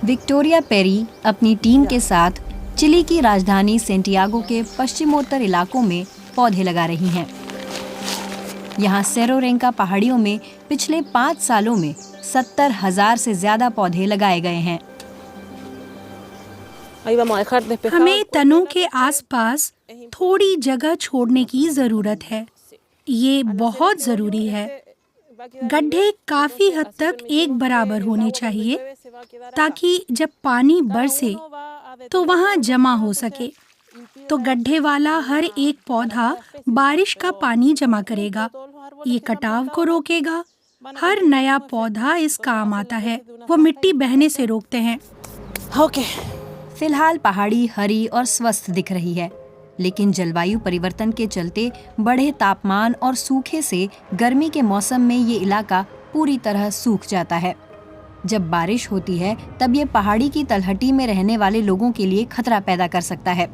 Victoria peri अपनी team के साथ चिली की राजधानी सेंटियागो के पश्चिमोत्तर इलाकों में पौधे लगा रही हैं। यहाँ सेरो रेंका पहाड़ियों में पिछले 5 सालों में 70,000 से ज्यादा पौधे लगाए गए हैं। हमें तनों के आसपास थोड़ी जगह छोड़ने की जरूरत है। ये बहुत जरूरी है। गड्ढे काफी हद तक एक बराबर होने चाहिए ताकि जब पानी बरसे तो वहाँ जमा हो सके। तो गड्ढे वाला हर एक पौधा बारिश का पानी जमा करेगा। ये कटाव को रोकेगा। हर नया पौधा इस काम आता है। वो मिट्टी बहने से रोकते हैं। फिलहाल पहाड़ी हरी और स्वस्थ दिख रही है, लेकिन जलवायु परिवर्तन के चलते बढ़े तापमान और सूखे से गर्मी के मौसम में ये इलाका पूरी तरह सूख जाता है। जब बारिश होती है तब ये पहाड़ी की तलहटी में रहने वाले लोगों के लिए खतरा पैदा कर सकता है।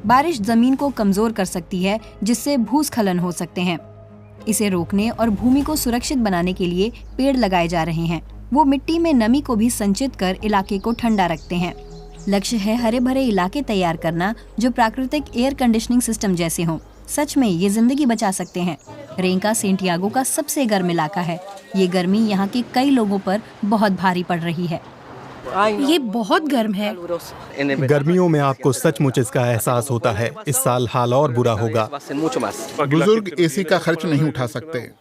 बारिश जमीन को कमजोर कर सकती है, जिससे भूस्खलन हो सकते हैं। इसे रोकने और भूमि को सुरक्षित बनाने के लिए पेड़ लगाए जा रहे हैं। वो मिट्टी में नमी को भी संचित कर इलाके को ठंडा रखते हैं। लक्ष्य है हरे भरे इलाके तैयार करना जो प्राकृतिक एयर कंडीशनिंग सिस्टम जैसे हों। सच में ये जिंदगी बचा सकते हैं। रेंका सेंटियागो का सबसे गर्म इलाका है। ये गर्मी यहाँ के कई लोगों पर बहुत भारी पड़ रही है। ये बहुत गर्म है। गर्मियों में आपको सचमुच इसका एहसास होता है। इस साल हाल और बुरा होगा। बुजुर्ग एसी का खर्च नहीं उठा सकते।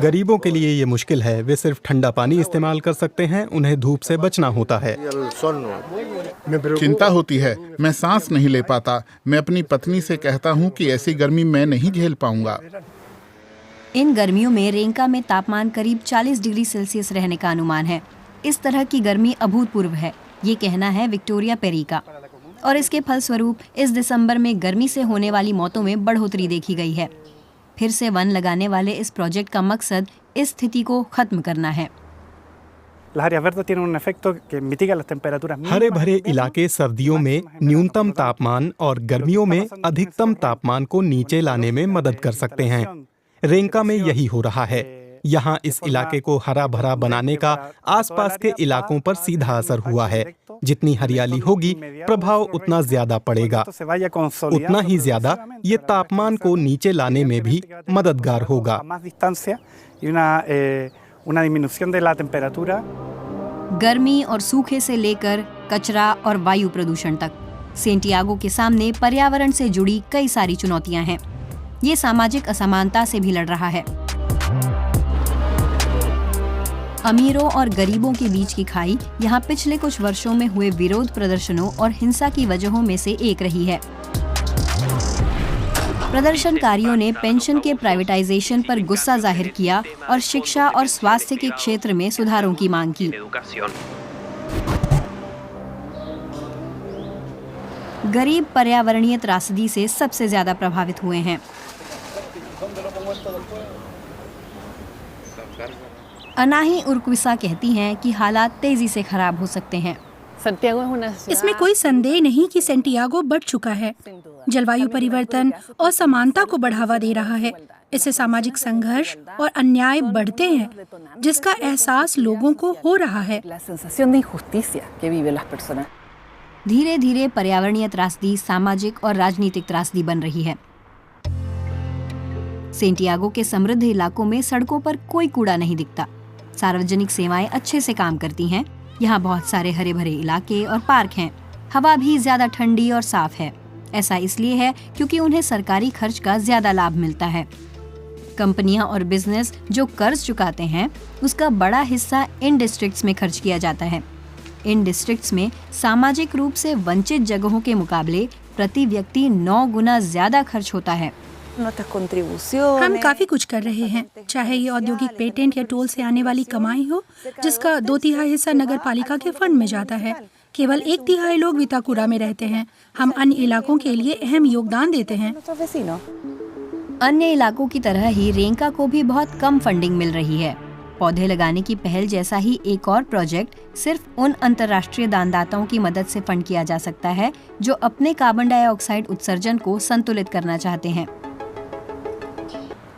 गरीबों के लिए ये मुश्किल है। वे सिर्फ ठंडा पानी इस्तेमाल कर सकते हैं। उन्हें धूप से बचना होता है। चिंता होती है। मैं सांस नहीं ले पाता। मैं अपनी पत्नी से कहता हूँ कि ऐसी गर्मी मैं नहीं झेल पाऊंगा। इन गर्मियों में रेंका में तापमान करीब 40 डिग्री सेल्सियस रहने का अनुमान है। इस तरह की गर्मी अभूतपूर्व है, ये कहना है विक्टोरिया पेरी का। और इसके फलस्वरूप इस दिसंबर में गर्मी से होने वाली मौतों में बढ़ोतरी देखी गई है। फिर से वन लगाने वाले इस प्रोजेक्ट का मकसद इस स्थिति को खत्म करना है। हरे भरे इलाके सर्दियों में न्यूनतम तापमान और गर्मियों में अधिकतम तापमान को नीचे लाने में मदद कर सकते हैं। रेंका में यही हो रहा है। यहाँ इस इलाके को हरा भरा बनाने का आसपास के इलाकों पर सीधा असर हुआ है। जितनी हरियाली होगी प्रभाव उतना ज्यादा पड़ेगा। उतना ही ज्यादा ये तापमान को नीचे लाने में भी मददगार होगा। गर्मी और सूखे से लेकर कचरा और वायु प्रदूषण तक सेंटियागो के सामने पर्यावरण से जुड़ी कई सारी चुनौतियां हैं। ये सामाजिक असमानता से भी लड़ रहा है। अमीरों और गरीबों के बीच की खाई यहाँ पिछले कुछ वर्षों में हुए विरोध प्रदर्शनों और हिंसा की वजहों में से एक रही है। प्रदर्शनकारियों ने पेंशन के प्राइवेटाइजेशन पर गुस्सा जाहिर किया और शिक्षा और स्वास्थ्य के क्षेत्र में सुधारों की मांग की। गरीब पर्यावरणीय त्रासदी से सबसे ज्यादा प्रभावित हुए हैं। अनाही उर्क्विसा कहती हैं कि हालात तेजी से खराब हो सकते हैं। इसमें कोई संदेह नहीं कि सेंटियागो बढ़ चुका है। जलवायु परिवर्तन और समानता को बढ़ावा दे रहा है। इससे सामाजिक संघर्ष और अन्याय बढ़ते हैं, जिसका एहसास लोगों को हो रहा है। धीरे धीरे पर्यावरणीय त्रासदी सामाजिक और राजनीतिक त्रासदी बन रही है। सेंटियागो के समृद्ध इलाकों में सड़कों पर कोई कूड़ा नहीं दिखता। सार्वजनिक सेवाएं अच्छे से काम करती हैं। यहाँ बहुत सारे हरे भरे इलाके और पार्क हैं। हवा भी ज्यादा ठंडी और साफ है। ऐसा इसलिए है क्योंकि उन्हें सरकारी खर्च का ज्यादा लाभ मिलता है। कंपनियां और बिजनेस जो कर्ज चुकाते हैं, उसका बड़ा हिस्सा इन डिस्ट्रिक्ट्स में खर्च किया जाता है। इन डिस्ट्रिक्ट्स में सामाजिक रूप से वंचित जगहों के मुकाबले प्रति व्यक्ति 9 गुना ज्यादा खर्च होता है। हम काफी कुछ कर रहे हैं, चाहे ये औद्योगिक पेटेंट या टोल से आने वाली कमाई हो, जिसका 2/3 हिस्सा नगर पालिका के फंड में जाता है। केवल 1/3 लोग विताकुरा में रहते हैं। हम अन्य इलाकों के लिए अहम योगदान देते हैं। अन्य इलाकों की तरह ही रेंका को भी बहुत कम फंडिंग मिल रही है। पौधे लगाने की पहल जैसा ही एक और प्रोजेक्ट सिर्फ उन अंतर्राष्ट्रीय दानदाताओं की मदद से फंड किया जा सकता है जो अपने कार्बन डाइऑक्साइड उत्सर्जन को संतुलित करना चाहते हैं।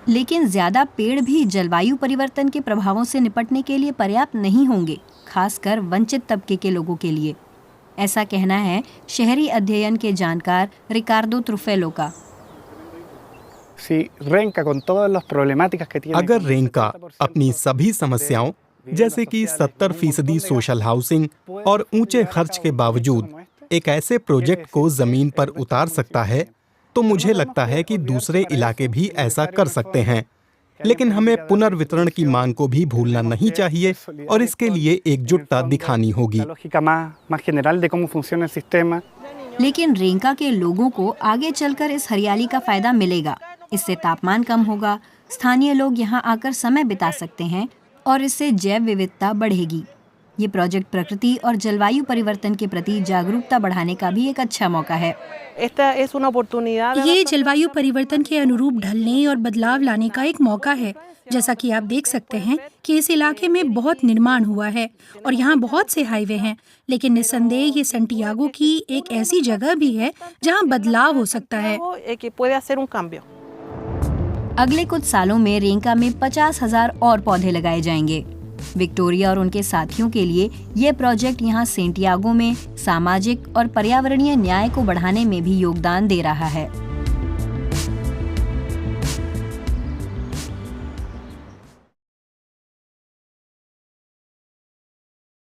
लेकिन ज्यादा पेड़ भी जलवायु परिवर्तन के प्रभावों से निपटने के लिए पर्याप्त नहीं होंगे, खासकर वंचित तबके के लोगों के लिए। ऐसा कहना है शहरी अध्ययन के जानकार रिकार्डो त्रुफेलो का। अगर रेंका अपनी सभी समस्याओं जैसे कि 70% सोशल हाउसिंग और ऊंचे खर्च के बावजूद एक ऐसे प्रोजेक्ट को जमीन पर उतार सकता है, तो मुझे लगता है कि दूसरे इलाके भी ऐसा कर सकते हैं। लेकिन हमें पुनर्वितरण की मांग को भी भूलना नहीं चाहिए और इसके लिए एकजुटता दिखानी होगी। लेकिन रेंका के लोगों को आगे चलकर इस हरियाली का फायदा मिलेगा। इससे तापमान कम होगा, स्थानीय लोग यहाँ आकर समय बिता सकते हैं और इससे जैव विविधता बढ़ेगी। ये प्रोजेक्ट प्रकृति और जलवायु परिवर्तन के प्रति जागरूकता बढ़ाने का भी एक अच्छा मौका है। ये जलवायु परिवर्तन के अनुरूप ढलने और बदलाव लाने का एक मौका है। जैसा कि आप देख सकते हैं कि इस इलाके में बहुत निर्माण हुआ है और यहाँ बहुत से हाईवे हैं, लेकिन निस्संदेह ये सैंटियागो की एक ऐसी जगह भी है जहाँ बदलाव हो सकता है। अगले कुछ सालों में रेंका में 50,000 और पौधे लगाए जाएंगे। विक्टोरिया और उनके साथियों के लिए यह प्रोजेक्ट यहाँ सैंटियागो में सामाजिक और पर्यावरणीय न्याय को बढ़ाने में भी योगदान दे रहा है।